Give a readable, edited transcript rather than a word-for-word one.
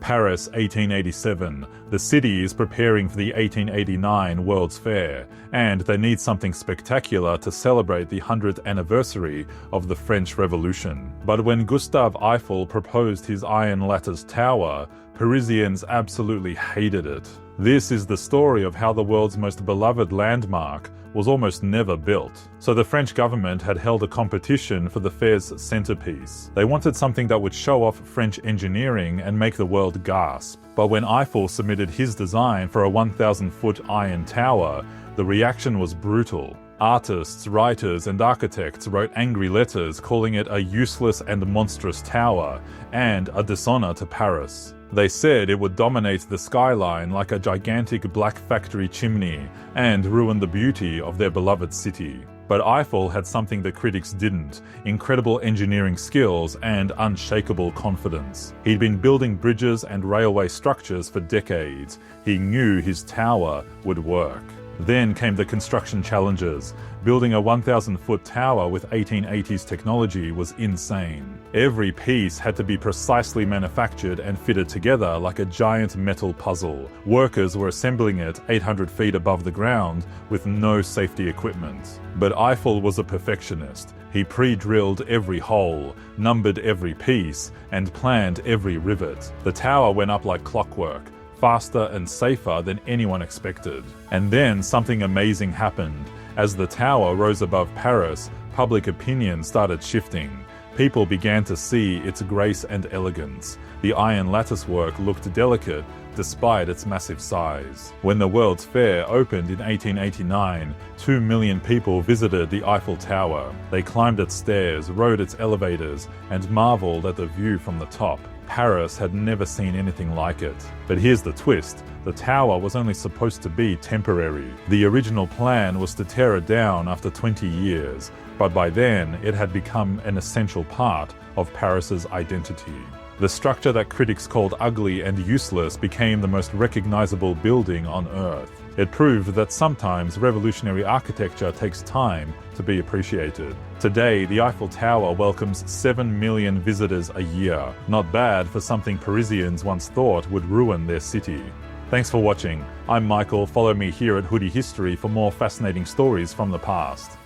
Paris, 1887. The city is preparing for the 1889 World's Fair, and they need something spectacular to celebrate the 100th anniversary of the French Revolution. But when Gustave Eiffel proposed his iron lattice tower, Parisians absolutely hated it. This is the story of how the world's most beloved landmark was almost never built. So the French government had held a competition for the fair's centerpiece. They wanted something that would show off French engineering and make the world gasp. But when Eiffel submitted his design for a 1,000-foot iron tower, the reaction was brutal. Artists, writers, and architects wrote angry letters calling it a useless and monstrous tower and a dishonor to Paris. They said it would dominate the skyline like a gigantic black factory chimney and ruin the beauty of their beloved city. But Eiffel had something that critics didn't: incredible engineering skills and unshakable confidence. He'd been building bridges and railway structures for decades. He knew his tower would work. Then came the construction challenges. Building a 1,000-foot tower with 1880s technology was insane. Every piece had to be precisely manufactured and fitted together like a giant metal puzzle. Workers were assembling it 800 feet above the ground with no safety equipment. But Eiffel was a perfectionist. He pre-drilled every hole, numbered every piece, and planned every rivet. The tower went up like clockwork, faster and safer than anyone expected. And then something amazing happened. As the tower rose above Paris, public opinion started shifting. People began to see its grace and elegance. The iron lattice work looked delicate despite its massive size. When the World's Fair opened in 1889, 2 million people visited the Eiffel Tower. They climbed its stairs, rode its elevators, and marveled at the view from the top. Paris had never seen anything like it. But here's the twist: the tower was only supposed to be temporary. The original plan was to tear it down after 20 years, but by then it had become an essential part of Paris's identity. The structure that critics called ugly and useless became the most recognizable building on Earth. It proved that sometimes revolutionary architecture takes time to be appreciated. Today, the Eiffel Tower welcomes 7 million visitors a year. Not bad for something Parisians once thought would ruin their city. Thanks for watching. I'm Michael. Follow me here at Hoodie History for more fascinating stories from the past.